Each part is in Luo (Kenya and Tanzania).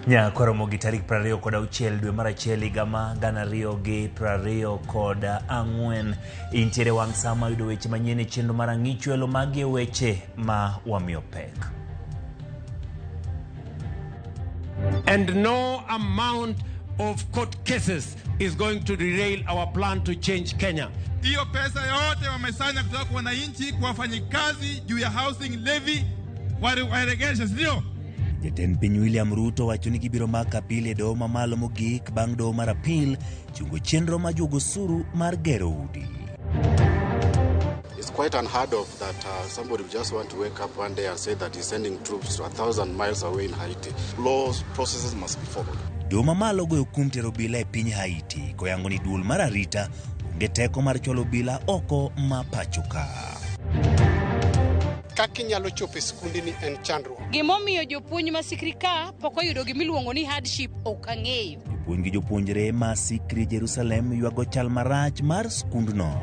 Nyako Ramogi tarik 26 dwe mar achiel higa ma 2024 intiere wang' sama yudo weche manyien e chenro mar ang'ichwelo magi weche ma wamiyo pek. And no amount of court cases is going to derail our plan to change Kenya. Hiyo pesa yote wamesanya kutoka kwa wananchi kwa wafanyikazi juu ya housing levy waregesha, sio? Jatend piny William Ruto wacho ni gibiro maka apil e doho mamalo mogik bang' doho mar apil chungo chenro ma jogo osuru mar gero udi. It's quite unheard of that somebody just want to wake up one day and say that he's sending troops to 1,000 miles away in Haiti. Laws, processes must be followed. Doho mamalo goyo kum tero obila e piny Haiti koyango ni duol mar arita onge teko mar cholo obila oko ma pacho ka. Kaki nyalo chopo skundini en chandruok. Gimomiyo jopuonj masikri ka pok oyudo gimiluongo ni hardship ok ang'eyo. Jopuonj gi jopuonjre masikri Jerusalem ywago chal marach mar skundno.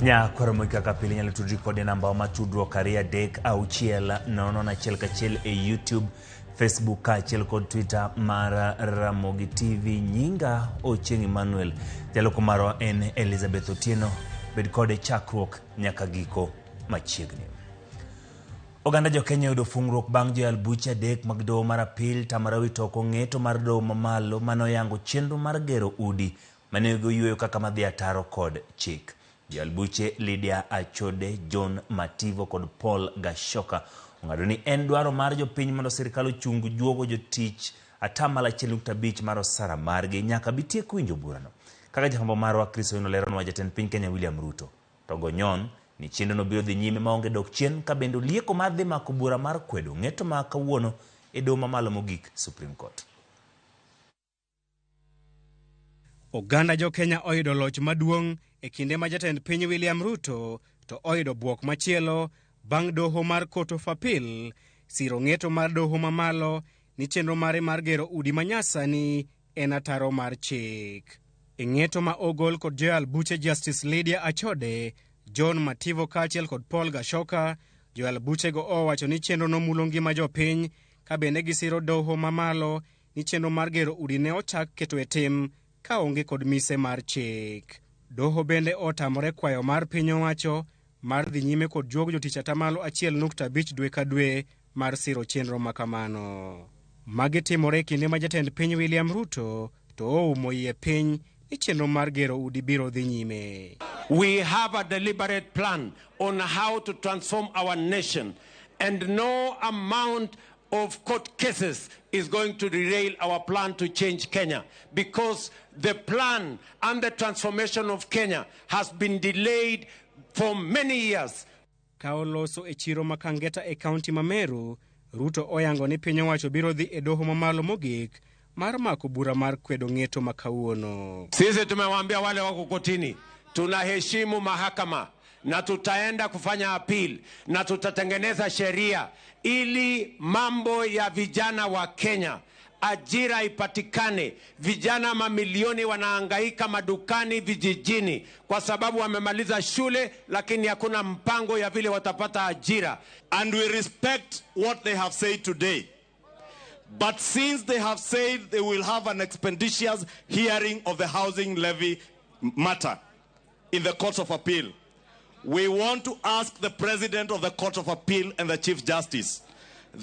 Nyako Ramogi kaka pile nyalo tudri kode namba ma tudruok 23691 e YouTube, Facebook kaachiel kod Twitter mar Ramogi TV. Nyinga Ochieng Emmanuel, jaloko marwa en Elizabeth Otieno. Bed kode chakruok nyaka giko machiegni. Oganda jo Kenya yudo fungruok bang' jo albuche adek mag doho mar apil tamara wito ng'eto mar doho mamalo manoyango chenro mar gero udi manego yueyo kaka madhi ataro kod chik. Jo albuche Lydia Achode, John Mativo kod Paul Gashoka ong'ado ni en dwaro mar jopiny mondo sirkal ochung juogo jotich 1.5% mar osara margi nyaka bitiek winjo burano. Kaka jafwambo marwa Chris Leronwa jatend piny Kenya William Ruto to gonyon ni chenrono biro dhi nyime maonge dok chien ka bende lieko mar dhi mako bura mar kwedo ng'eto ma kawuono e doho mamalo mogik Supreme Court. Oganda jo Kenya oyudo loch maduong' e kinde ma jatend piny William Ruto to oyudo buok machielo bang' doho mar Court of Appeal siro ng'eto mar doho mamalo ni chenro mare mar gero udi manyasani en ataro mar chik. E ng'eto ma ogol kod jo albuche Justice Lydia Achode, John Mativo kaachiel kod Paul Gashoka, jo albuche go owacho ni chenro no mulo ngima jopiny ka bende gisiro doho mamalo ni chenro mar gero udi ne ochak keto e tim ka onge kod mise mar chik. Doho bende otamore kwayo mar piny owacho mar dhi nyime kod juog jotich 1.5 dwe ka dwe mar siro chenro makamano. Magi timore kinde ma jatend piny William Ruto to oumo yie piny ni chenro mar gero udi biro dhi nyime. We have a deliberate plan on how to transform our nation, and no amount of court cases is going to derail our plan to change Kenya, because the plan and the transformation of Kenya has been delayed for many years. Kaoloso e chiro makangeta e kaunti Mameru, Ruto oyango ni piny owacho biro dhi e doho mamalo mogik mar mako bura mar kwedo ng'eto makawuono. Sisi tumewaambia wale wako kotini, tunaheshimu mahakama na tutaenda kufanya appeal na tutatengeneza sheria ili mambo ya vijana wa Kenya ajira ipatikane. Vijana mamilioni wanahangaika madukani vijijini kwa sababu wamemaliza shule lakini hakuna mpango ya vile watapata ajira. And we respect what they have said today. But since they have said they will have an expeditious hearing of the housing levy matter in the Court of Appeal, we want to ask the President of the Court of Appeal and the Chief Justice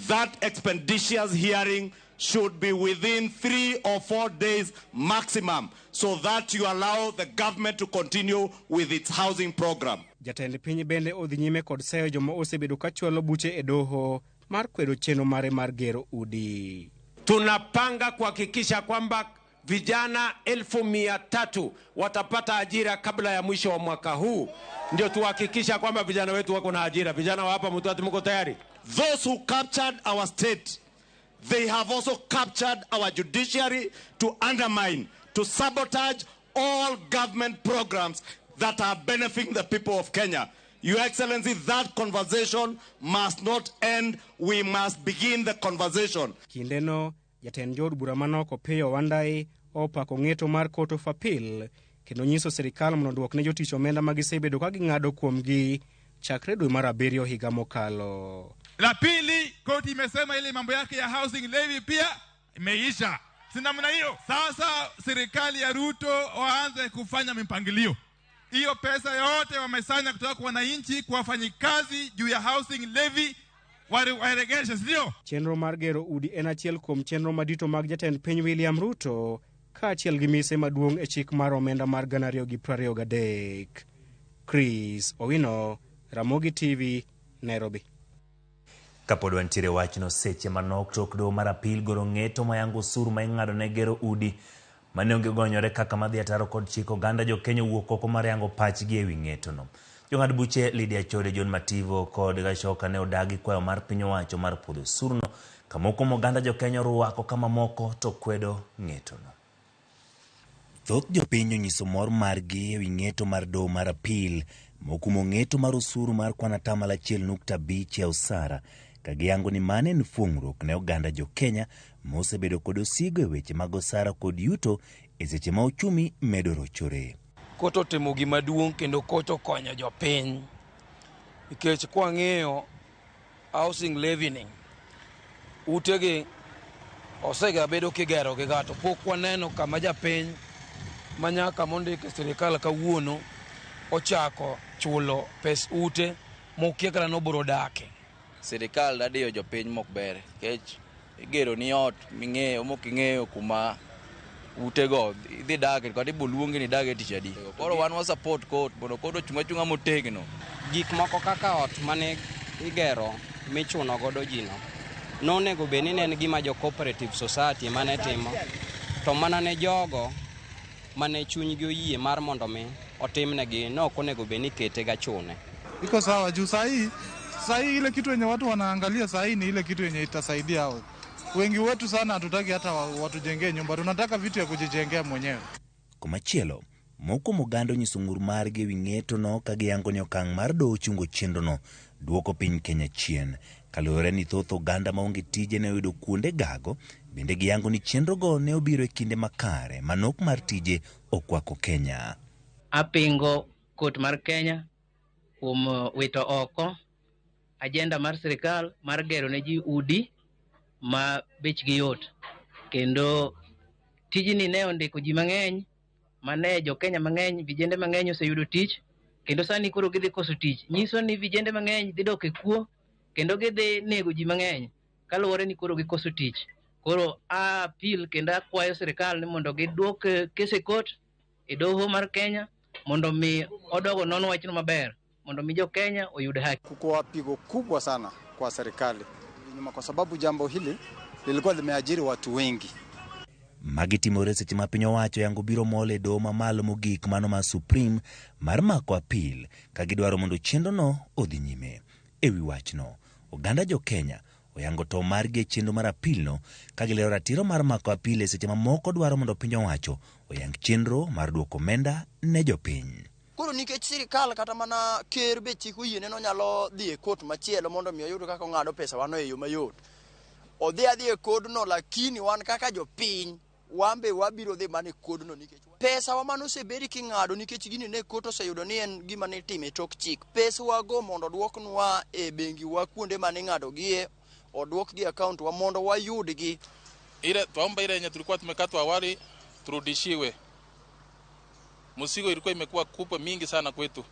that expeditious hearing should be within 3 or 4 days maximum, so that you allow the government to continue with its housing program. Jatend piny bende odhi nyime kod seyo joma osebedo ka chwalo buche e doho mar kwedo chenro mare mar gero udi. Tunapanga kuhakikisha kwamba vijana 1,300 watapata ajira kabla ya mwisho wa mwaka huu. Ndio tuhakikisha kwamba vijana wetu wako na ajira. Vijana wa hapa Mtwati mko tayari? Those who captured our state, they have also captured our judiciary to undermine, to sabotage all government programs that are benefiting the people of Kenya. Your Excellency, that conversation must not end. We must begin the conversation. Kindeno, jatend jod bura manoko Peyo Wandai opako ng'eto mar Court of Appeal kendo nyiso serikal mondo duok ne jotich omenda magisebedo ka ging'ado kuomgi chakre dwe mar 7 higa mokalo. La pili, koti imesema ile mambo yake ya housing levy pia imeisha. Si namna hiyo. Sasa serikali ya Ruto waanze kufanya mipangilio. Hiyo pesa yote wamesanya kutoka kwa wananchi kwa wafanyikazi juu ya housing levy waregeshe, sio? Chenro mar gero udi en achiel kuom chenro madito mag jatend piny William Ruto, kaachiel gi mise maduong' e chik mar omenda mar 2023. Chris Owino, Ramogi TV, Nairobi. Kapod wantiere wachno seche manok tok doho mar apil goro ng'eto mayango osuru ma ing'ado ne gero udi mane onge gonyore kaka madhi ataro kod chik oganda jo Kenya wuok oko mar yango pachgi ewi ng'etono. Jong'ad buche Lydia Chode, John Mativo kod Gashoka ne odagi kwayo mar piny owacho mar puodho osuruno kama okumo oganda jo Kenya ruako kama moko to kwedo ng'etono. Thoth jopiny onyiso mor margi ewi ng'eto mar doho mar apil mokumo ng'eto mar osuru mar kwana tamala 1.5 ya osara kagiyango ni mane en fuong'ruok ne oganda jo Kenya mosebedo kod osigo e weche mag osara kod yuto e seche ma ochumi medo rochore. Koto timo gima duong' kendo koto konyo jopiny. Nikech kwa ng'eyo housing levying utegi osega bedo kigero gi gato pok waneno kama japiny manyaka mondike sirikal kawuono ochako chulo pes ute mokiekra no boro dake. Sirikal dadiyo jopiny mok ber kech igero ni ot ming'eyo moking'eyo kuma utego idhi dake kod iboluongi ni dage tich adi. Koro wan wa support court mondo kodo chunga motegno. Gik moko kaka ot mane igero michuno godo jino nonego beni ne gima jo cooperative society mane timo to mana ne jogo mane chunygi oyie mar mondo mi otimnegi no konego beni kete ga chune. Iko sawa juu sahi ile kitu yenye watu wanaangalia sahi ni ile kitu yenye itasaidia hao. Wengi wetu sana hatutaki hata watujengee nyumba, tunataka vitu ya kujijengea mwenyewe. Kumachielo, moko mogando nyiso ng'ur margi ewi ng'etono kagiyango ni okang' mar doho chungo chenrono duoko piny Kenya chien. Kaluwore ni thoth oganda maonge tije ne oyudo kuonde gago, bende giyango ni chenrogo ne obiro e kinde makare manok mar tije okwako Kenya. Apingo kot mar Kenya wito oko agenda mar sirikal mar gero ne ji udi ma bechgi yot, kendo tijni ne ondiko ji mang'eny mane jo Kenya mang'eny, vijende mang'eny oseyudo tich, kendo sani koro gidhi koso tich. Nyiso ni vijende mang'eny dhi dok e kuo kendo gidhi nego ji mang'eny kaluwore ni koro gikoso tich. Koro apil kendo akwayo sirikal ni mondo giduok kese kot e doho mar Kenya mondo mi odogo non wachno maber, mondo mi jo Kenya oyud haki. Kuko pigo kubwa sana kwa serikali kwa sababu jambo hili lilikuwa limeajiri watu wengi. Magitimore seche ma piny owacho yango biro mole doho mamalo mogik mano ma Supreme mar mako apil kagidwaro mondo chenrono odhi nyime. Ewi wachno, oganda jo Kenya oyango to margi e chenro mar apilno kagilero ratiro mar mako apil e seche ma moko dwaro mondo piny owacho oyang chenro mar duoko omenda ne jopiny. Koro nikech sirikal kata mana ker be chik oyiene no nyalo dhi e kot machielo mondo mi oyud kaka ng'ado pesa wano e yo mayot. Odhi adhi e kodno, lakini wan kaka jopiny wambe wabiro dhi mane kodno nikech pesa wa mano osebedi king'ado nikech gini ne kot oseyudo ni en gima ne time tok chik. Pesa wago mondo duoknwa e bengi wa kuonde mane ng'ado gie, oduok gi account wa mondo wayudgi. Ile tuomba ile yenye tulikuwa tumekatwa awali turudishiwe. Musigo ilikuwa imekuwa kubwa mingi sana kwetu.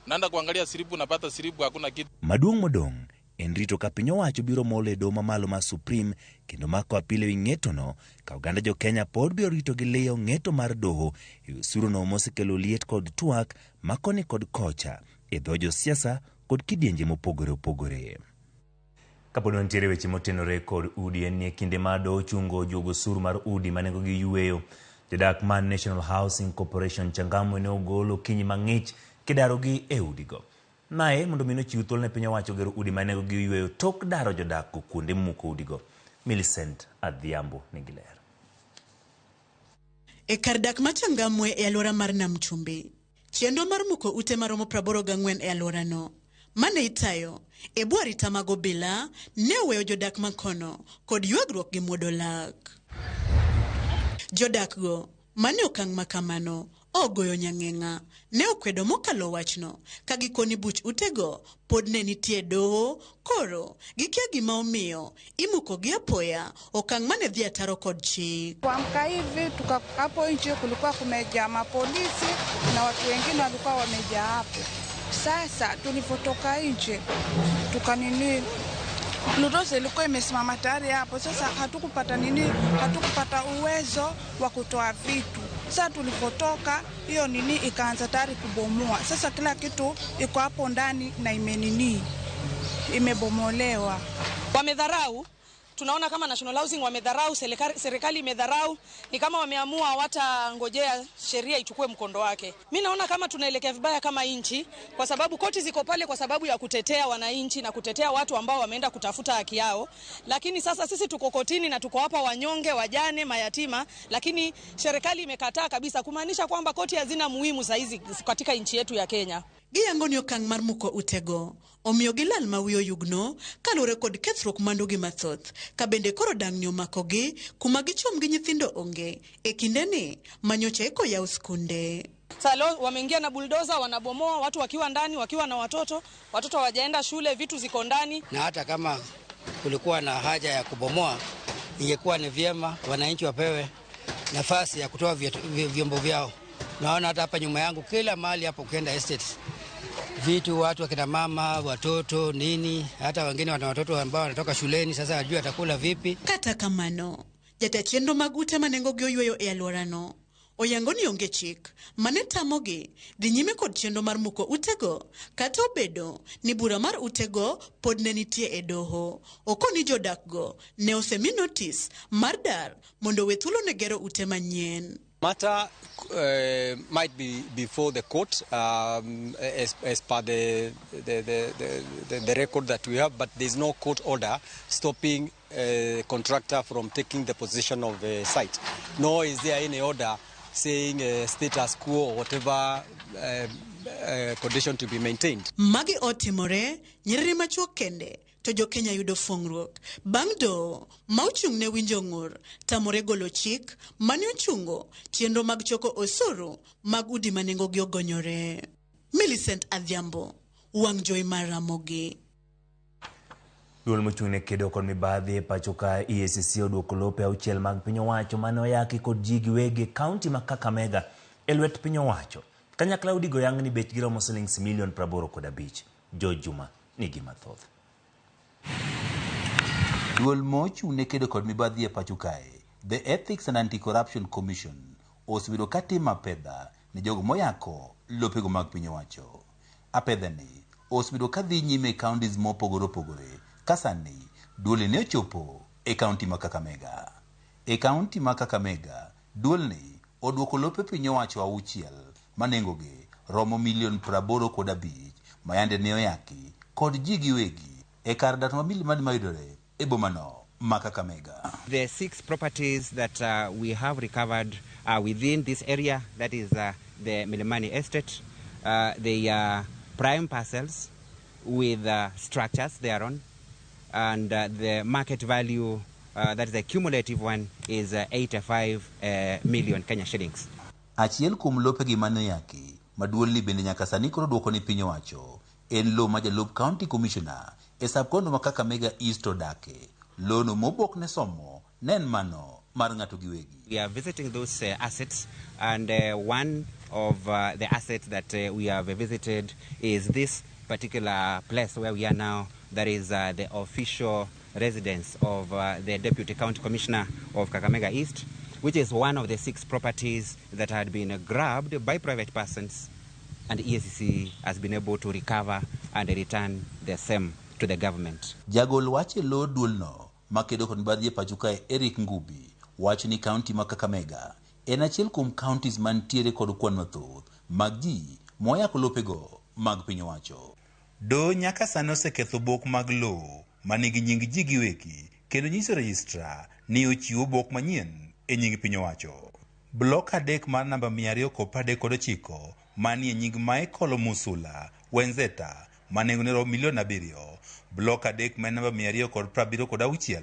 Nanda kuangalia siribu napata siribu hakuna kitu. Maduong' modong' en rito ka piny owacho biro mole doho mamalo ma Supreme kendo mako apil ewi ng'etono ka oganda jo Kenya pod biro rito gi liyo ng'eto mar doho e osuruno mosekelo liet kod twak makoni kod kocha e dho josiasa kod kidienje mopogore opogore. Kapod wantiere weche motenore kod udi en ni kinde ma doho chungo juogo osuru mar udi manengo gi yueyo, jodak man National Housing Corporation Changamwe ne ogolo kinyi mang'ich kidarogi e udigo. Nae mondo mino chiw thuolo ne piny owacho gero udi manego gi yueyo tok daro jodak kuonde muko udigo. Millicent Adhiambo nigi ler. E kar dak ma Changamwe e alwora mar Nam Chumbi, chenro mar muko ute maromo 84 e alworano mane itayo e bwo arita mag obila ne oweyo jodak makono kod ywagruok gi muodo lak. Jodak go mane okang' makamano Ogoyo Nyang'eng'a ne okwedo mokalo wachno ka gikoni buch utego pod ne nitie doho, koro gikia gima omiyo imuko gi apoya okang' mane dhi ataro kod chik. Kuamka hivi hapo nje kulikuwa kumejaa mapolisi na watu wengine walikuwa wamejaa hapo. Sasa tulipotoka nje tukanini Ludoze ilikuwa imesimama tayari hapo. Sasa hatukupata uwezo wa kutoa vitu. Sasa tulipotoka hiyo ikaanza tayari kubomoa. Sasa kila kitu iko hapo ndani na imebomolewa. Wamedharau. Tunaona kama National Housing wamedharau, serikali imedharau, ni kama wameamua hawatangojea sheria ichukue mkondo wake. Mimi naona kama tunaelekea vibaya kama nchi, kwa sababu koti ziko pale kwa sababu ya kutetea wananchi na kutetea watu ambao wameenda kutafuta haki yao. Lakini sasa sisi tuko kotini na tuko hapa wanyonge, wajane, mayatima, lakini serikali imekataa kabisa, kumaanisha kwamba koti hazina muhimu saizi katika nchi yetu ya Kenya. Giyangoni okang' mar muko utego omiyo gilal mawiyo yugno kalure kod kethruok mandogi mathoth ka bende koro dang'ni omakogi kuma gichom gi nyithindo onge e kindeni manyocha eko yaw skunde. Salo wameingia na bulldozer, wanabomoa, watu wakiwa ndani, wakiwa na watoto hawajaenda shule, vitu ziko ndani. Na hata kama kulikuwa na haja ya kubomoa, ingekuwa ni vyema wananchi wapewe nafasi ya kutoa vyombo vyao. Naona hata hapa nyuma yangu kila mahali hapo ukienda estate vitu, watu wakina mama, watoto nini, hata wengine wana watoto ambao wanatoka shuleni, sasa ajua atakula vipi. Kata kamano jatachendo magute manengo gyoyweyo e alworano oyangoni onge chik mane tamogi dhi nyime kod chenro mar muko utego, kata obedo ni bura mar utego pod ne nitie e doho. Okoni jodakgo ne osemi notice mar dar mondo we thuolo ne gero ute manyien. Matter might be before the court as per the record that we have, but there's no court order stopping a contractor from taking the possession of the site. Nor is there any order saying status quo or whatever condition to be maintained. Magi otimore nyiriri machuok kende to jo Kenya yudo fongruok bang' doho ma ochung' ne winjo ng'ur tamore golo chik mane ochungo chenro mag choko osuru mag udi manengo gi ogonyore. Millicent Adhiambo, wang' jowi mar Ramogi. Duol mochung' ne kedo kod mibadhi e pacho ka EACC oduoko lope 6 mag piny owacho mane oyaki kod ji giwegi kaunti ma Kakamega e lwet piny owacho. Kanyakla udigo yang' ni bechgi romo shillings milion 85. George Juma nigi mathoth. Duol mochung' ne kedo kod mibadhi e pacho kae, the Ethics and Anti-Corruption Commission, osebedo ka timo apedha ne jogo moyako lopego mag piny owacho. Apedhani osebedo ka dhi nyime e counties mopogore opogore, ka sani duol ne ochopo e kaunti ma Kakamega. E kaunti ma Kakamega, duol ni oduoko lope piny owacho 6 manengogi romo milion 85 mayande ne oyaki kod ji giwegi e kar dat mabili mayudore e bomano ma Kakamega. The 6 properties that we have recovered within this area, that is the Milimani Estate, they are prime parcels with structures thereon, and the market value, that is the cumulative one, is 85 million Kenya shillings. Achiel kuom lopegi mane yaki, maduolni bende nyaka sani koro duoko ni piny owacho, en lo ma jalup county commissioner e subkondo ma Kakamega East odake. Lono mobok ne somo nen mano mar ng'ato giwegi. We are visiting those assets, and one of the assets that we have visited is this particular place where we are now. That is the official residence of the Deputy County Commissioner of Kakamega East, which is one of the 6 properties that had been grabbed by private persons, and EACC has been able to recover and return the same to the government. Jagol wache lo duolno makedo kod mibadhi e pacho kae Eric Ngubi wacho ni kaunti ma Kakamega en achiel kuom counties mantiere kod kwan mathoth mag ji moyako lopego mag piny owacho. Do nyaka sani oseketho bok mag lo manigi nying ji giwegi kendo nyiso registrar ni ochiwo bok manyien e nying piny owacho. Blok 3 mar namba 239 manie nying Michael Musula Wenzeta manengone romo milion 7. Blok 3 ma namba 276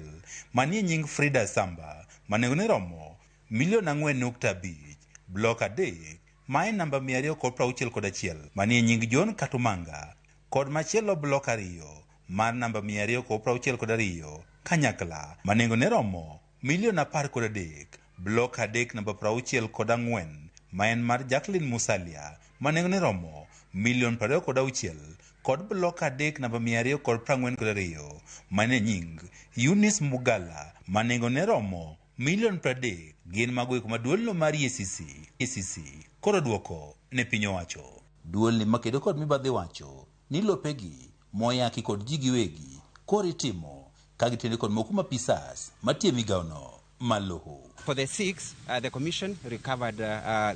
manie nying Frida Samba manengone romo milion 4.5. Blok 3 maen namba 261 manie nying John Katumanga kod machielo blok 2 mar namba 262 kanyakla manengo ne romo $13,000,000 blok 3 namba 64 maen mar Jacqueline Musalia manengo ne romo $26,000,000 kod blok 3 namba 242 mane nying Eunice Mugala manengo ne romo $30,000,000 gin magoeko maduolno mar ECC koro duoko ne piny owacho. Duolni makedo kod mibadhi wacho ni lopegi moyaki kod ji giwegi koro itimo kagitende kod moko mapisas matie migaono maloho. For the 6, the commission recovered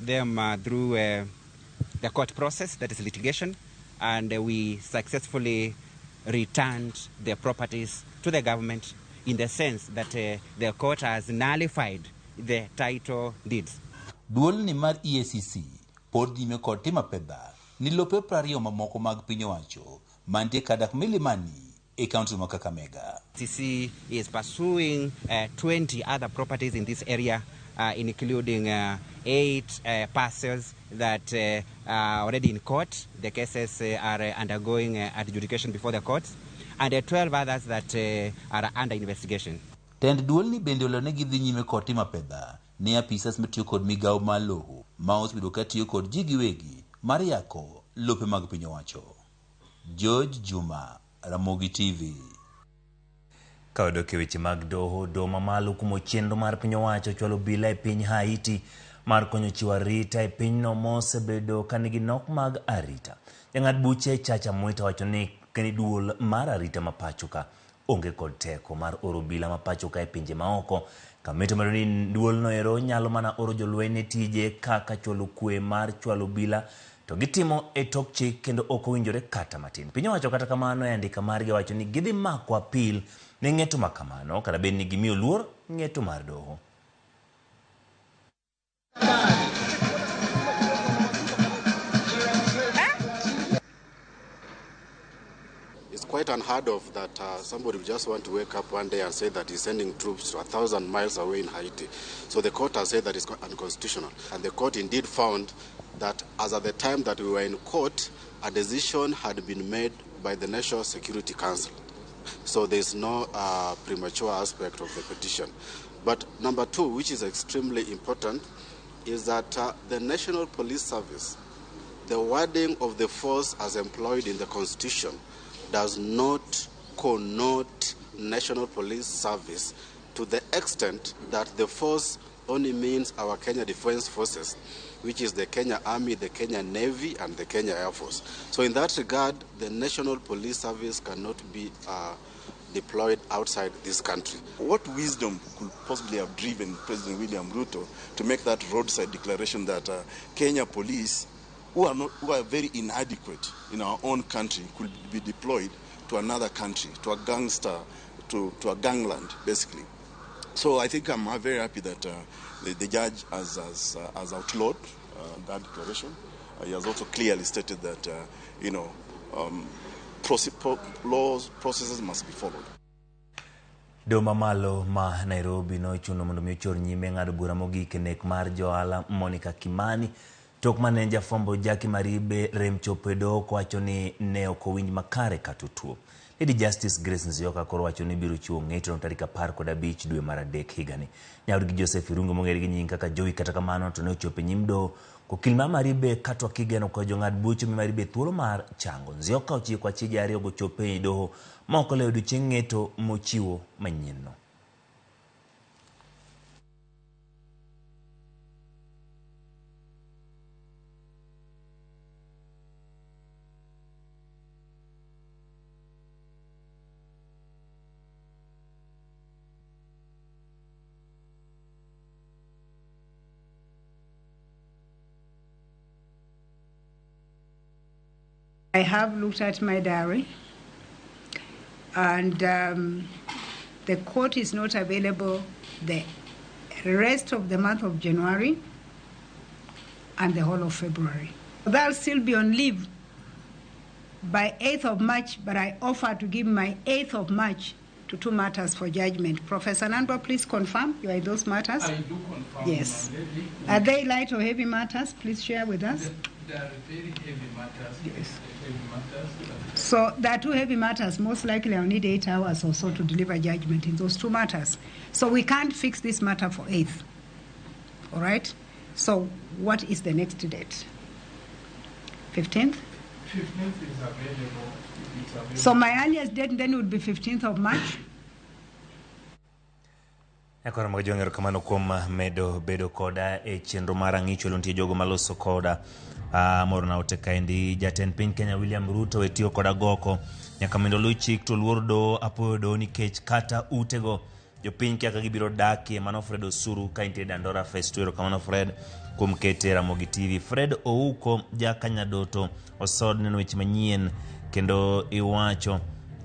them through the court process, that is litigation, and we successfully returned the properties to the government in the sense that the court has nullified the title deeds. Duolni mar EACC pod nyime kod tima pedha ni lope 20 mamoko mag piny owacho mantie kadak Milimani e kaunti ma Kakamega. EACC is pursuing 20 other properties in this area, including 8 parcels that are already in court. The cases are undergoing adjudication before the courts, and 12 others that are under investigation. Tend duolni bende olone gidhi nyime kod tima pedha ni apisas matiyo kod migao maloho ma osebedo katiyo kod ji giwegi mar yako lope mag piny owacho. George Juma, Ramogi TV. Kawadok e weche mag doho mamalo kumo chenro mar piny owacho chwalo bila e piny Haiti mar konyo chiwo arita e pinyno mosebedo ka nigi nok mag arita. Jang'ad buche Chacha Mwita wacho ni keni duol mar arita ma pachoka onge kod teko mar oro bila ma pachoka e pinje maoko. Kamito mar ni duolno ero nyalo mana oro jolweny ne tije kaka chwalo kwe mar chwalo bila to gitimo e tok chik kendo ok owinjore kata matin. Piny owacho kata kamano e andika margi wacho ni gidhi mako apil ne ng'eto ma kamano kata bed ni gimiyo luor ng'eto mar doho. It's quite unheard of that somebody would just want to wake up one day and say that he's sending troops to 1,000 miles away in Haiti. So the court has said that it's unconstitutional. And the court indeed found that as at the time that we were in court, a decision had been made by the National Security Council. So there's no premature aspect of the petition. But number 2, which is extremely important, is that the National Police Service, the wording of the force as employed in the Constitution, does not connote National Police Service to the extent that the force only means our Kenya Defense Forces, which is the Kenya Army, the Kenya Navy, and the Kenya Air Force. So in that regard, the National Police Service cannot be deployed outside this country. What wisdom could possibly have driven President William Ruto to make that roadside declaration that Kenya Police, who are very inadequate in our own country, could be deployed to another country, to a gangster, to a gangland, basically. So I think I'm very happy that the judge has outlawed that declaration. He has also clearly stated that, processes must be followed. Doma malo ma Nairobi no chuno mondo mi ochor nyime ng'ado bura mogik nek mar joala Monica Kimani. Tok maneja fombo Jackie Maribe rem chopo do kwacho ni ne ok owinj makare katutuo. Lady Justice Grace Nzioka koro wacho ni biro chiwo ng'eto no tarik 15 dwe mar adek higani. Nyaudi gi Joseph Irungu mong'ere gi nying kaka Joey kata kamano to ne ochopo nyim do kokil ma Maribe katwa kigeno ko jong'ad bucho mi Maribe thuolo mar chango. Nzioka ochiwo kwa chije ariyo go chopo e doho ma ok olewo odiochieng' ng'eto mochiwo manyien no. I have looked at my diary, and the court is not available the rest of the month of January and the whole of February. They'll still be on leave by 8th of March, but I offer to give my 8th of March to 2 matters for judgment. Professor Nandwa, please confirm you are in those matters. I do confirm. Yes. Are they light or heavy matters? Please share with us. They are very heavy matters. Yes. Heavy matters. So there are 2 heavy matters. Most likely I'll need 8 hours or so to deliver judgment in those 2 matters. So we can't fix this matter for 8th. All right? So what is the next date? 15th? 15th is available. So my earliest date then would be 15th of March. Ekora mag jong'ero kamano kuom medo bedo koda e chenro mar ang'icho luntie jogo maloso koda morna ote kaendi jatend piny Kenya William Ruto etiyo koda goko nyaka mendo lu chik to luor do apoyo do nikech kata utego jopiny kaka gibiro dakie mano Fred Osuru ka intie Dandora Phase 2 kamano Fred kuom kete Ramogi TV. Fred Ouko jakanyadoto osod neno weche manyien kendo iwacho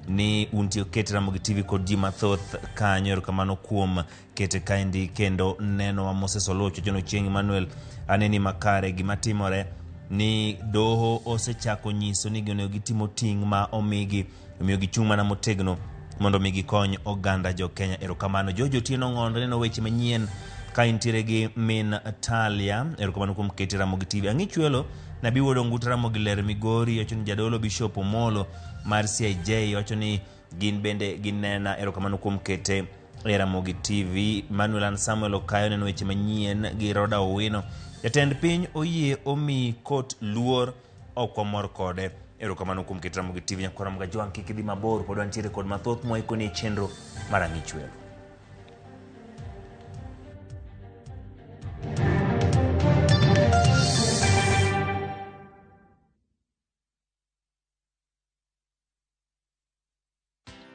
ni untie kete Ramogi TV kod ji mathoth kanyo kamano kuom kete kaendi kendo neno wa Moses Olocho jono Chieng Emmanuel aneni makare gimatimore ni doho osechako nyiso ni gino gitimo ting ma omigi omiyo gichung' mana motegno mondo migi kony oganda jo Kenya. Erokamano Jojo Tieno Ng'ondo neno weche manyien ka intiere gi min Talia. Erokamano kuom kete Ramogi TV. Ang'ichwelo nabi wuodo nguta Ramogi ler Migori wacho ni jadolo Bishop Omolo mar CIJ wacho ni gin bende ginena. Erokamano kuom kete Ramogi TV. Manuel Samuel Okayo neno weche manyien gi Roda Owino. Jatend piny oyie omi kot luor okomor kode. Erokamano kuom kete Ramogi TV. Nyakora mga joang kik dhi mabor pod wantiere kod mathoth moikoni chenro mar ang'ichwelo.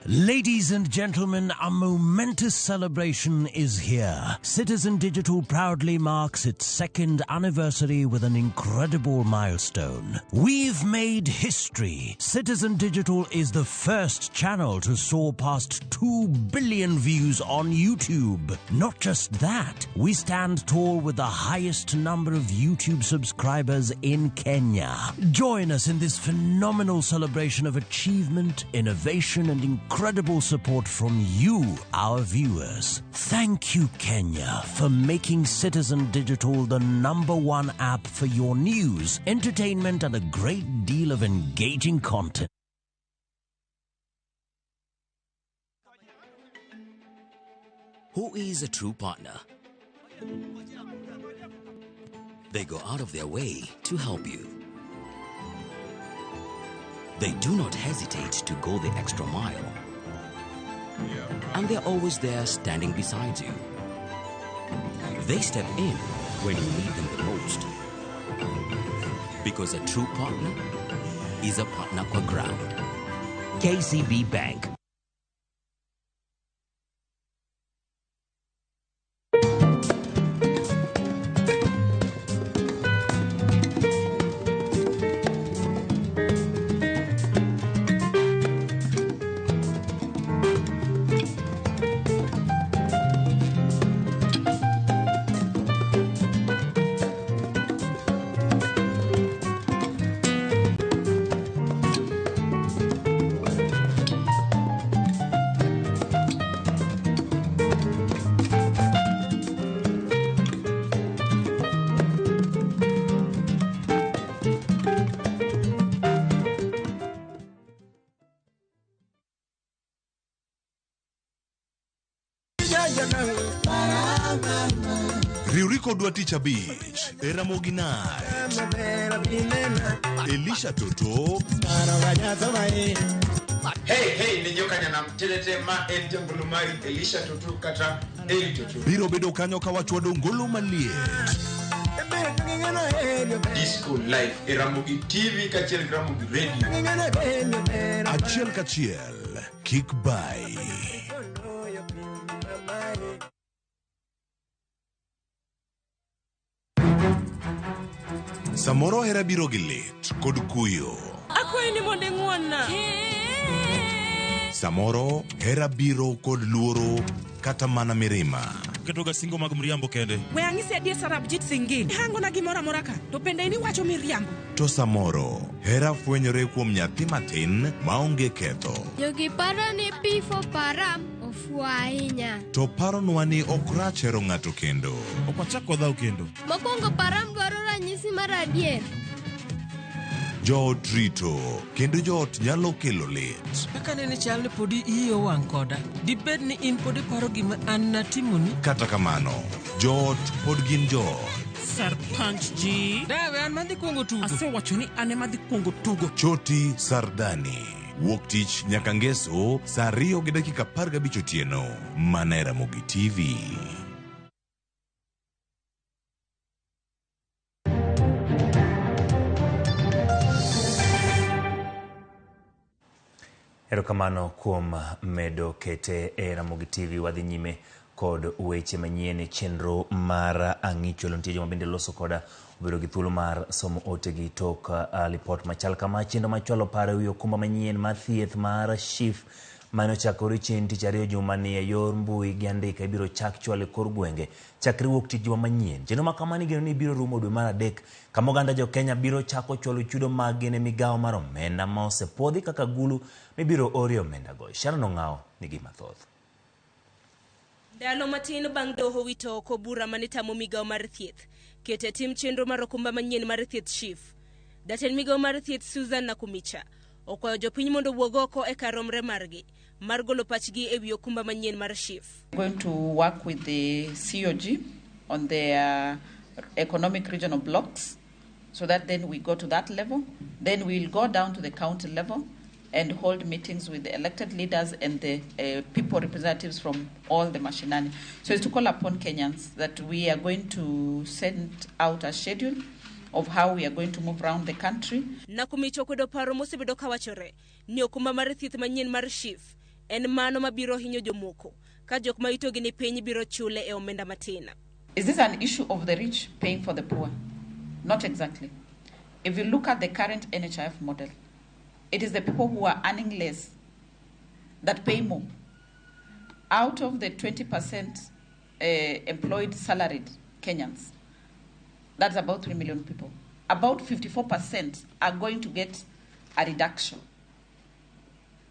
Ladies and gentlemen, a momentous celebration is here. Citizen Digital proudly marks its 2nd anniversary with an incredible milestone. We've made history. Citizen Digital is the first channel to soar past 2 billion views on YouTube. Not just that, we stand tall with the highest number of YouTube subscribers in Kenya. Join us in this phenomenal celebration of achievement, innovation, and incredible support from you, our viewers. Thank you, Kenya, for making Citizen Digital the #1 app for your news, entertainment, and a great deal of engaging content. Who is a true partner? They go out of their way to help you. They do not hesitate to go the extra mile. And they're always there standing beside you. They step in when you need them the most. Because a true partner is a partner for ground. KCB Bank. Riuriko dwa tich abich Ramogi Night. Elisha Toto Hey, ninyo kanya na mtelete ma en jambulu mari Elisha Toto kata Eli Toto. biro bedo kanyo ka wachwado ngolo maliet. Disco live Ramogi TV kachiel Ramogi Radio. Achiel kachiel Kick by. Samoro hera biro gi lit kod kuyo. Akwai ni monde ng'wonna. Samoro hera biro kod luoro kata mana mirima. ketoga singo mag mriambo kende. We ang'isi adier Sarabjit Singin. Hango na gimora moraka. To pende ni wacho miriambo. To samoro, hera fwenyore kuom nyathi matin maonge ketho. Jogi paro ni pifo param ofua ahinya. To paronwa ni okrach hero ng'ato kendo. Ok wachak wadhaw kendo. Mokwongo param dwaro ranyisi mar adier. Joot rito, kendo joot nyalo kelo lit. Kaka nene chal ni podi iyo wang' koda. Dibed ni in podi paro gima an natimoni. Kata kamano, joot pod gin joot. Sarpanch ji. Dawe an madhi kuongo tugo. Asewacho ni ane madhi kuongo tugo. Choti Sardani. Wuok tich nyaka ngeso, saa 2:15 otieno. Mana Ramogi TV. Erokamano kuom medo kete Ramogi TV. Wadhi nyime kod weche manyien chenro mar ang'icho lontie joma bende loso koda obedo gi thuolo mar somo ote gi tok report machal kama chenro machwalo paro wi okumba manyien mar thieth mar SHIF mano chakore chieng' tich ariyo juma ni e yor mbui gi andika ibiro chak chwal e kor gwenge chakre wuok tich juma manyien. Chenro ma kamani geno ni biro rumo dwe mar adek kama oganda jo Kenya biro chako chwalo chudo mag ne migawo mar omenda ma osepodhi kaka gulu mibiro ore omenda go. Sharon Ong'ao nigi mathoth. Ndalo matin bang' doho wito oko bura manitamo migawo mar thieth kete tim chenro mar okumba manyien mar thieth SHIF. Jatend migawo mar thieth Susan Nakumicha okwayo jopiny mondo wuog oko e kar romre margi mar golo pachgi e wi okumba manyien mar SHIF. Going to work with the COG on their economic regional blocks so that then we go to that level. Then we'll go down to the county level and hold meetings with the elected leaders and the people representatives from all the mashinani. So it's to call upon Kenyans that we are going to send out a schedule of how we are going to move around the country. Nakumicho kwedo paro mosebedo kawachore ni okumba mar thieth manyien mar SHIF en mano mabiro hinyo jomoko ka jok ma itogi ni piny biro chule e omenda matina. Is this an issue of the rich paying for the poor? Not exactly. If you look at the current NHIF model, it is the people who are earning less that pay more. Out of the 20% employed salaried Kenyans, that's about 3 million people. About 54% are going to get a reduction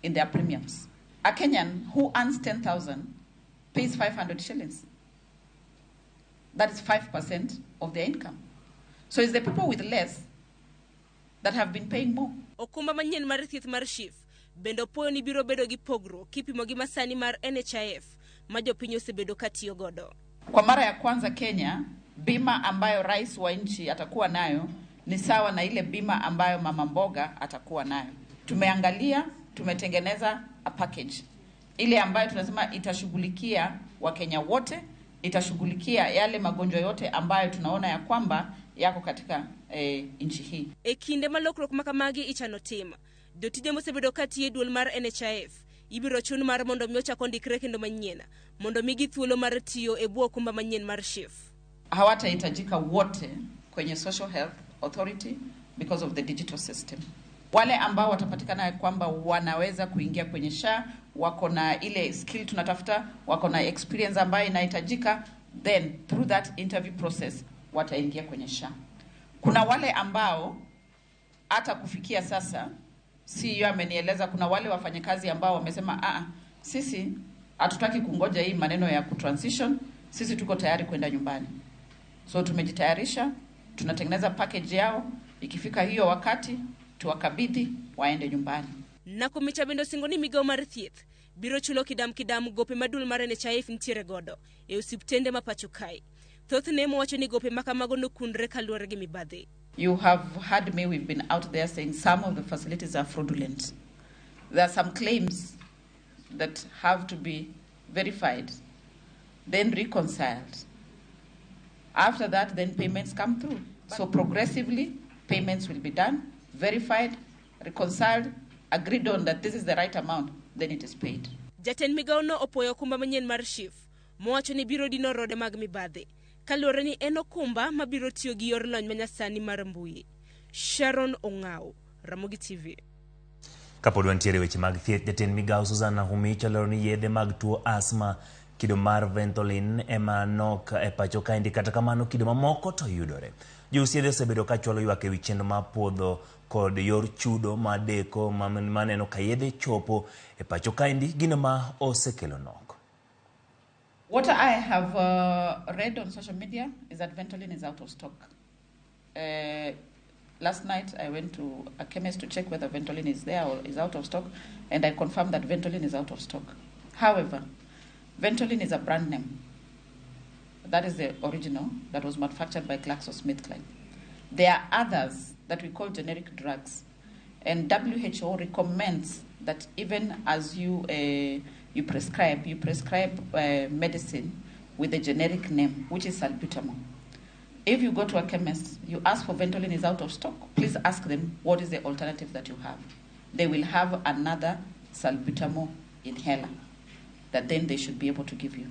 in their premiums. A Kenyan who earns 10,000 pays 500 shillings. That is 5% of their income. So it's the people with less that have been paying more. Okumba manyien mar thieth mar SHIF bendo poyo ni biro bedo gi pogro kipimo gi masani mar NHIF ma jopiny osebedo katiyo godo. Kwa mara ya kwanza Kenya, bima ambayo rais wa nchi atakuwa nayo ni sawa na ile bima ambayo mama mboga atakuwa nayo. Tumeangalia, tumetengeneza a package ile ambayo tunasema itashughulikia Wakenya wote, itashughulikia yale magonjwa yote ambayo tunaona ya kwamba yako katika nchi hii. Ekinde malokrok makamagi ichano tema. Jotije mosebedo katiye duol mar NHIF ibiro chun mar mondo miocha kondikre kendo manyien mondo migi thuolo mar tiyo e bwo okumba manyien mar SHIF. Hawatahitajika wote kwenye Social Health Authority because of the digital system. Wale ambao watapatikana kwamba wanaweza kuingia kwenye SHA, wako na ile skill tunatafuta, wako na experience ambayo inahitajika, then through that interview process wataingia kwenye SHA. Kuna wale ambao hata kufikia sasa CEO amenieleza kuna wale wafanyakazi ambao wamesema sisi hatutaki kungoja hii maneno ya kutransition, sisi tuko tayari kwenda nyumbani. So tumejitayarisha, tunatengeneza package yao, ikifika hiyo wakati tuwakabidhi waende nyumbani. Nakumicha bendo singoni migawo mar thieth biro chulo kidam gope madul mar NHIF ntiere godo e osiptende ma pacho kae. Thoth nemo wacho ni gope makamago nokundre kaluwore gi mibadhi. You have heard me, we've been out there saying some of the facilities are fraudulent. There are some claims that have to be verified, then reconciled. After that, then payments come through. So progressively, payments will be done, verified, reconciled, agreed on that this is the right amount, then it is paid. Jatend migawo no opoyo okumba manyien mar SHIF, mowacho ni biro dino rode mag mibadhi. Kaluwore ni en okumba mabiro tiyo gi yor lony manyasani mar mbui. Sharon Ong'ao, Ramogi TV. Kapod wantiere weche mag thieth, jatend migawo Susan Nakumicha lero ni yedhe mag tuo asma Kido mar Ventolin ema nok e pacho kaendi, kata kamano kido mamoko to yudore. Josiede osebedo ka chwalo ywak e wi chenro mar puodho kod yor chudo madeko maneno ka yedhe chopo e pacho kaendi, gino ma osekelo nok. What I have read on social media is that Ventolin is out of stock. Last night I went to a chemist to check whether Ventolin is there or is out of stock, and I confirmed that Ventolin is out of stock. However, Ventolin is a brand name. That is the original that was manufactured by GlaxoSmithKline. There are others that we call generic drugs, and WHO recommends that even as you prescribe medicine with a generic name, which is salbutamol. If you go to a chemist, you ask for Ventolin is out of stock, please ask them what is the alternative that you have. They will have another salbutamol inhaler that then they should be able to give you.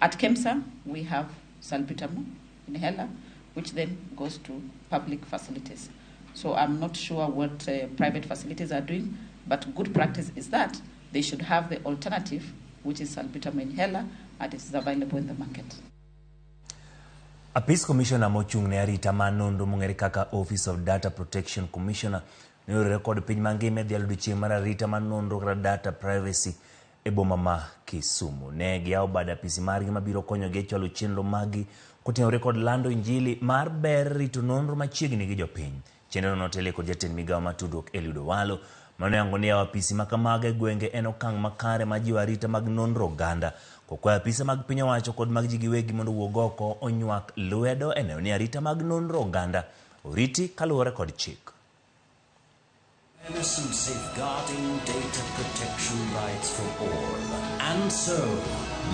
At KEMSA, we have salbutamol inhaler, which then goes to public facilities. So I'm not sure what private facilities are doing, but good practice is that they should have the alternative, which is salbutamol inhaler, and it is available in the market. Apis Commissioner mochung'ne arita mar nonro mong'ere kaka Office of Data Protection Commissioner ne oyudore kod piny mangima e dhialo odiechieng' mar arita mar nonro kata data privacy e boma ma Kisumu. Ne giyawo bad apisi margi mabiro konyogi e chwalo chenro magi kotenore kod lando injili mar ber rito nonro machiegni gi jopiny. Chenro notele kod jatend migawo mar tudruok Eliud Owalo mane oyango ni yawo apisi ma kamago e gwenge en okang' makare ma jiwo arita mag nonro oganda. Kokwayo apisa mag piny owacho kod mag ji giwegi mondo owuog oko onywak lwedo e neno ni arita mag nonro oganda oriti kaluwore kod chik. Fairness and safeguarding data protection rights for all. And so,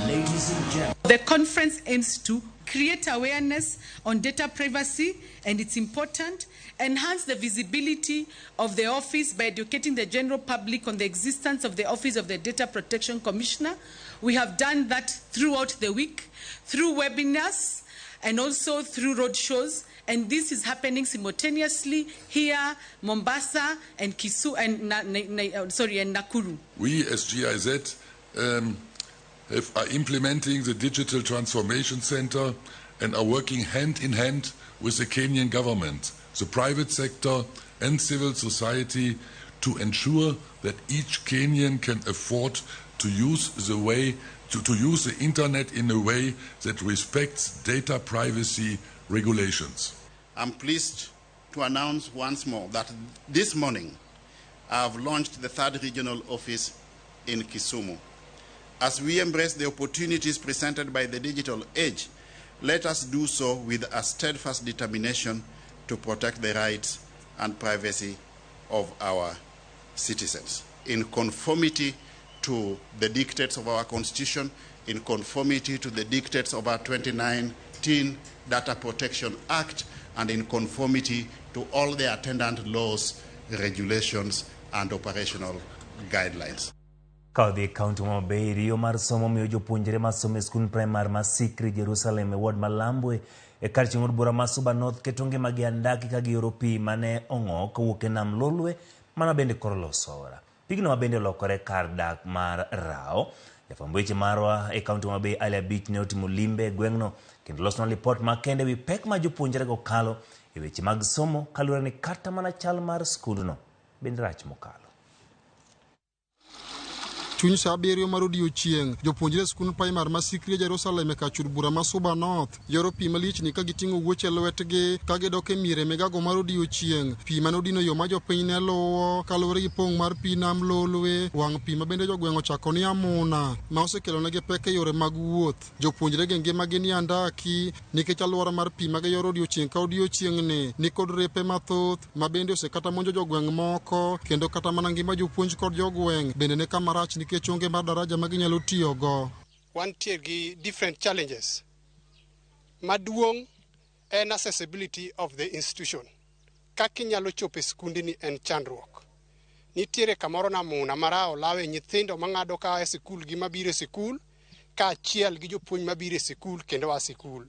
ladies and gentlemen, the conference aims to create awareness on data privacy and its important, enhance the visibility of the office by educating the general public on the existence of the Office of the Data Protection Commissioner. We have done that throughout the week, through webinars and also through road shows, and this is happening simultaneously here, Mombasa and and Nakuru. We as GIZ are implementing the Digital Transformation Center and are working hand in hand with the Kenyan government, the private sector and civil society to ensure that each Kenyan can afford to use the internet in a way that respects data privacy regulations. I'm pleased to announce once more that this morning I have launched the 3rd regional office in Kisumu. As we embrace the opportunities presented by the digital age, let us do so with a steadfast determination to protect the rights and privacy of our citizens, in conformity to the dictates of our Constitution, in conformity to the dictates of our 2019 Data Protection Act, and in conformity to all the attendant laws, regulations, and operational guidelines. Kaudhi kaunti ma Mabei riyo mar somo miyo jopuonjre masomo e skul primar ma Sikri Jerusalem e ward malambwe e kar chieng' od bura ma Suba North keto ngimagi andaki ka gioro pi mane ong'o kowuok e nam Lolwe mana bende kor loso ora. Pigno ma bende olokore kar dak mar Rao. Jafwamb weche marwa e kaunti ma Mabei Ali Abich ne otimo limbe e gweng'no kendo losno lipot makende wi pek ma jopuonjrego kalo e weche mag somo kaluwore ni kata mana chal mar skundno bende rach mokalo. Chuny sa abiriyo mar odiechieng' jopuonjre skul primar ma Sikri Jerusalem e kachud bura ma Suba North yoro pi malich ni ka giting'o wuoche lwetgi ka gidok e miere migago mar odiechieng'. Pi mane odino yo ma jopiny ne luwo kaluwore gi pong' mar pi nam Lolwe, wang' pi ma bende jogweng' ochako ni amuna ma osekelo negi pek e yore mag wuoth. Jopuonjre gi ngimagi ni andaki nikech alwora mar pi ma giyoro odiechieng' ka odiechieng' ni kod repe mathoth ma bende osekata monjo jogweng' moko, kendo kata mana ngima jopuonj kod jogweng' bende ne kama rach nikech onge mar daraja ma ginyalo tiyogo. Wantiere gi different challenges. Maduong' en accessibility of the institution. Kaka inyalo chopo e skundni en chandruok. Nitiere kamoro namuna marao lawe nyithindo mang'ado ka e sikul gi mabiro e sikul, ka achiel gi jopuonj mabiro e sikul kendo wa sikul.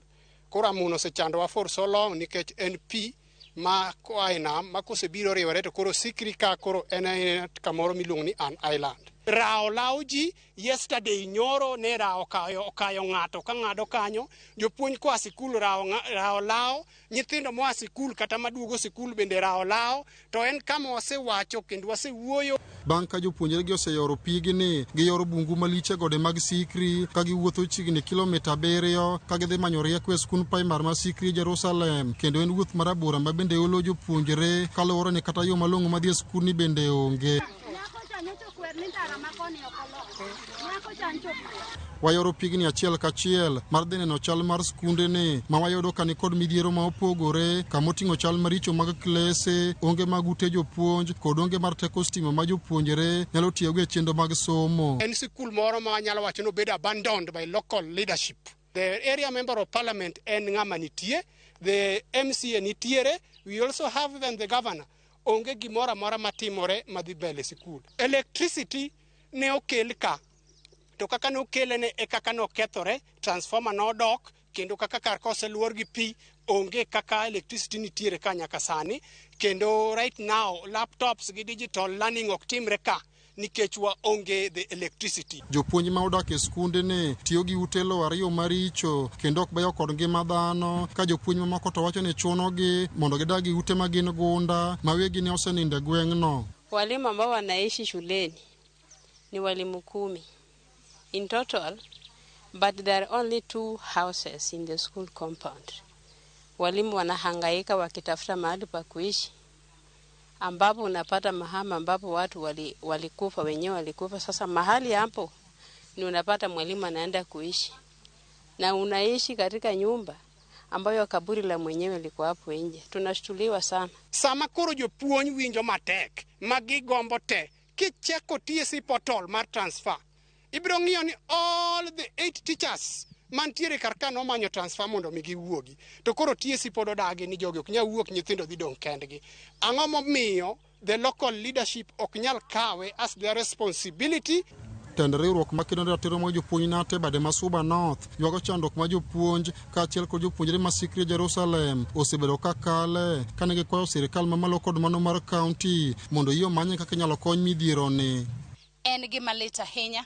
Koro amuna osechandowa for so long nikech en pi ma koa e nam ma kosebiro riwore to koro Sikri ka koro en kamoro miluongo ni an island. Rao lao ji, yesterday nyoro ne rao okayo ng'ato ka ng'ado kanyo, jopuonj koa sikul rao lao, nyithindo moa sikul kata maduogo sikul bende rao lao, to en kama wasewacho kendo wasewuoyo. Bang' ka jopuonjre gi oseyoro pigni, giyoro bungu maliche gode mag Sikri, ka giwuotho chiegni kilomita 7 ka gidhi manyo rieko e skund primar ma Sikri Jerusalem, kendo en wuoth marabora ma bende olo jopuonjre kaluwore ni kata yo malong'o madhi e skundni bende onge. Wayoro pigni achiel kachiel mar dhi neno chal mar skundeni ma wayudo ka ni kod midhiero ma opogore, kamoting'o chal maricho mag klese, onge mag ute jopuonj kod onge mar teko stima ma jopuonjre nyalo tiyogo e chenro mag somo. En sikul moro ma wanyalo wacho no bedo abandoned by local leadership. The area member of parliament en ng'ama nitie, the MCA nitiere, we also have even the governor. Onge gimora mora matimore madhi mbele sikul. Electricity ne okel ka, to kaka ne okele ne e kaka ne okethore, transformer no dok, kendo kaka kar kose luor gi pi, onge kaka electricity nitiere ka nyaka sani, kendo right now laptops gi digital learning ok timre ka nikech wa onge the electricity. Jopuonj ma odak e skundni tiyo gi ute lo ariyo maricho kendo ok beyo kod ngima dhano, ka jopuonj mamoko to wacho ni chunogi mondo gidag gi ute ma gin gunda ma wegi ne osenindo e gweng'no. Walimu ambao wanaishi shuleni ni walimu 10 in total, but there are only 2 houses in the school compound. Walimu wanahangaika wakitafuta mahali pa kuishi, ambapo unapata mahama ambapo watu walikufa wenyewe walikufa. Sasa mahali hapo ni unapata mwalimu anaenda kuishi, na unaishi katika nyumba ambayo kaburi la mwenyewe liko hapo nje. Tunashtuliwa sana. Sama koro jopuonj winjo matek magigombo te kicheko TSC portal mar transfer, ibiro ng'iyo ni all the 8 teachers mantiere karka no manyo transfer mondo mi giwuogi, to koro TSC pod odagi ni jogi ok nyal wuok, nyithindo dhi dong' kendgi. Ang'o momiyo the local leadership ok nyal kawe as their responsibility? Tend riwruok makedo ratiro mag jopuonj nate bade ma Suba North ywago chandruok ma jopuonj kaachiel kod jopuonjre ma Sikri Jerusalem osebedo ka kale kane gikwayo sirikal mamalo kod mano mar kaunti mondo yie omanye kaka inyalo kony midhiero ni. En gima lit ahinya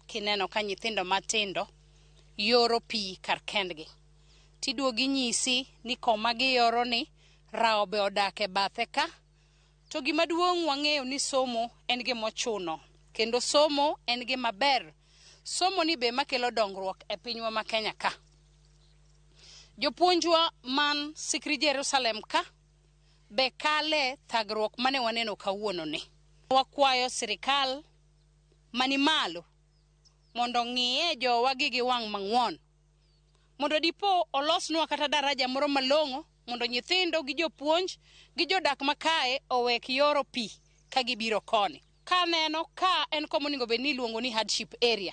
kineno ka nyithindo matindo yoro pi kar kendgi, tiduogi nyisi ni koma giyoro ni rao be odak e bathe ka, to gima duong' wang'eyo ni somo en gima ochuno, kendo somo en gima ber. Somo ni be makelo dongruok e pinywa ma Kenya ka. Jopuonjwa man Sikri Jerusalem ka be kale thagruok mane waneno kawuono ni. Wakwayo sirikal mani malo mondo ng'iye jowa gi wang' mang'won, mondo dipo olosnwa kata daraja moro malong'o mondo nyithindo gi jopuonj gi jodak makae owek yoro pi ka gibiro koni. Kaneno ka en komoningo be ni luongo ni hardship area.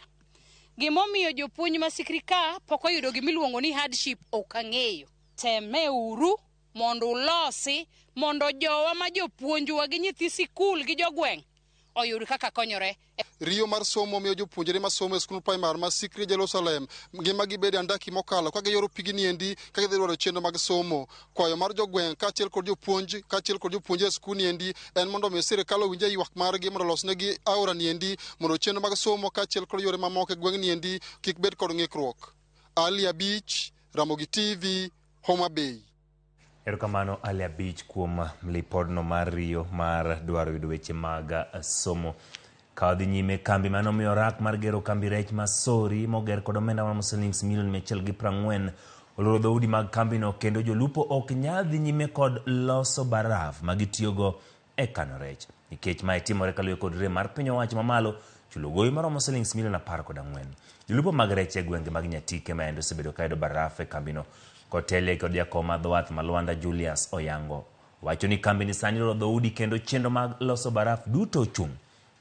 Gimomiyo jopuonj ma Sikri ka poko yudo gimiluongo ni hardship ok ang'eyo. Teme uru mondo ulosi mondo jowa ma jopuonjwa gi nyithi sikul gi jogweng' oyud kaka konyore. Riyo mar somo miyo jopuonjre ma somo e skul primar ma Sikri Jerusalem ngima gibede andaki mokalo ka giyoro pigni endi ka gidhi dwaro chenro mag somo. Kwayo mar jogweng' kaachiel kod jopuonj e skul endi en mondo mi sirikal owinje ywak margi mondo losnegi aora ni endi mondo chenro mag somo kaachiel kod yore mamoko e gweng'ni endi kik bed kod ng'ikruok. Ali Abich, Ramogi TV, Homa Bay. Erokamano Ali Abich kuom lipodno mar riyo mar dwaro yudo weche mag somo. Kadhi nyime kambi mano miyo rak mar gero kambi rech Masori moger kod omenda mar shillings milion 140 oloro dhoudi mag kambi no, kendo jolupo ok nyal dhi nyime kod loso baraf magitiyogo e kano rech nikech mae timore kaluwore kod rem mar piny owacho mamalo chulo gowi mar shillings milion 14. Jolupo mag rech e gwenge mag Nyatike maendo osebedo ka yudo baraf e kambi no. Kotele kod jakoma dhowath Malwanda Julius Oyango wacho ni kambi ni sani loro dhoudi kendo chenro mag loso baraf duto chung.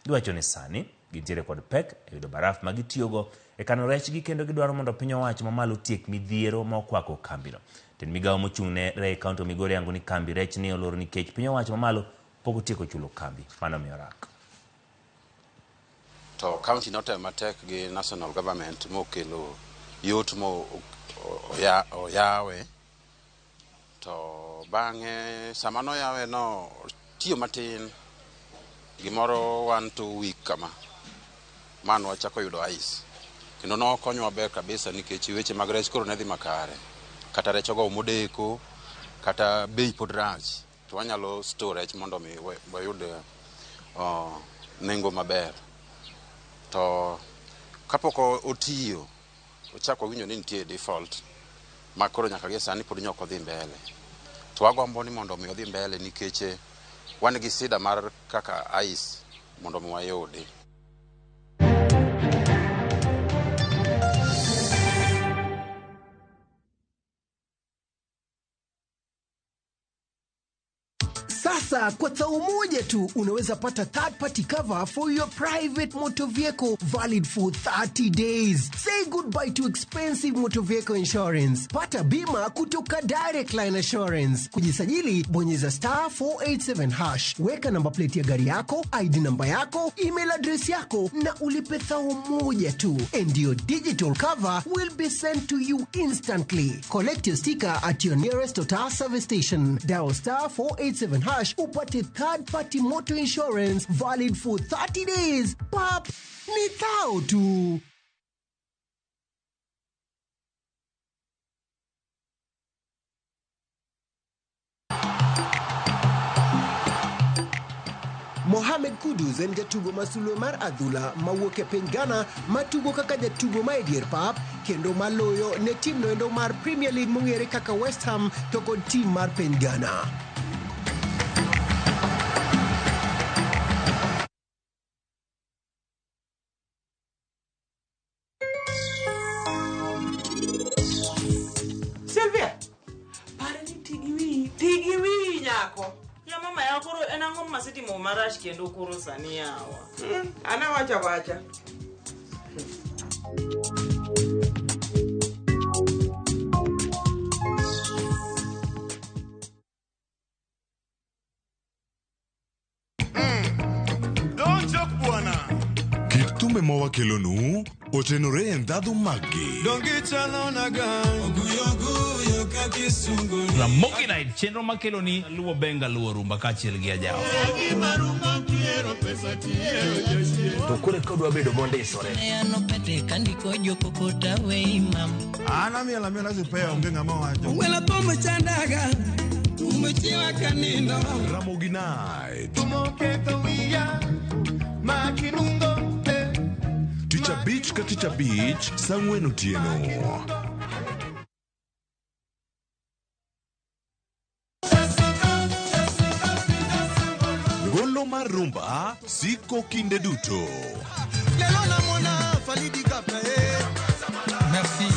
Giwacho ni sani gintiere kod pek e yudo baraf magitiyogo e kano rechgi, kendo gidwaro mondo piny owacho mamalo tiek midhiero ma okwako kambino. Tend migawo mochung' ne rech kaunti Migori yango ni kambi rech ni oloro nikech piny owacho mamalo pok otieko chulo kambi. Mano miyo rak. To county note matek gi national government mokelo yot mo oyawe, to bang'e sama noyawe no tiyo matin gimoro 1-2 week kama mano wachako yudo ice. Kendo no konyo maber kabisa nikech weche mag rech koro ne dhi makare. Kata rech ogo modeko, kata bei pod rach. To wanyalo store rech mondo mi wayud nengo maber. To kapoko otiyo, ochako winjo ni nitie default. Ma koro nyaka gi sani pod nyoko dhi mbele. To wagombo ni mondo mi odhi mbele nikech wan gi sida mar kaka ice mondo mi wayudi. Sasa kwa sao moja tu unaweza pata third party cover for your private motor vehicle valid for 30 days. Say goodbye to expensive motor vehicle insurance. Pata bima kutoka Direct Line Assurance. Kujisajili bonyeza *487#. Weka namba plate ya gari yako, ID namba yako, email address yako na ulipe thao moja tu. And your digital cover will be sent to you instantly. Collect your sticker at your nearest Total service station. Dial *487# upate third party motor insurance valid for 30 days. Pap, ni thao tu. Mohamed Kudus en jatugo masulo mar adhula mawuok e piny Ghana matugo kaka jatugo ma edier pap kendo maloyo ne tim noendo mar Premier League mong'ere kaka West Ham to kod tim mar piny Ghana. Sylvia, pare ni tigi nyako. Ya mama ya koro enango masiti mo marash kendo koro sani yawa. Ana wacha. Don't joke bwana. Kitumbe mowa kelonu otenore endhadhu magi. Dongi chalo nagan. Oguyo kakisungu. Ramogi Night chenro makeloni luwo benga luwo rumba kachiel gi ajawa. To kure kodwa bedo monde isore. Ano pete kandiko joko kota we imam. Ana miela zipea onge ngama wacho. Wela pomo chandaga. Umechiwa kanino. Ramogi Night. Tumoke kawia. Makinungo. Ticha Beach sangweno tieno. Golo mar rumba siko kinde duto.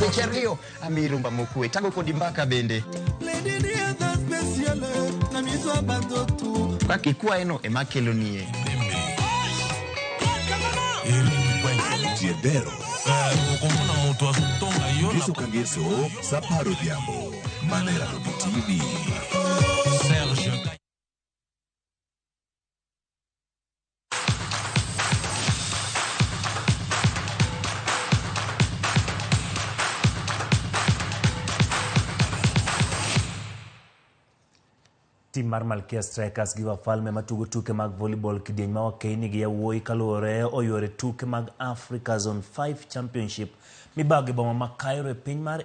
Weche ariyo ami rumba mokwe tango kodi mbaka bende. Kakikwa eno emakelonie. Tiedero. Yesu Kangeso, Saparo Diambo, Manera TV. Tim mar Malkia Strikers gi wafalme matugo tuke mag volleyball kidieny ma wakeini gi yawuoyi kaluwore oyore tuke mag Africa Zone 5 Championship mibage boma ma Cairo e piny mar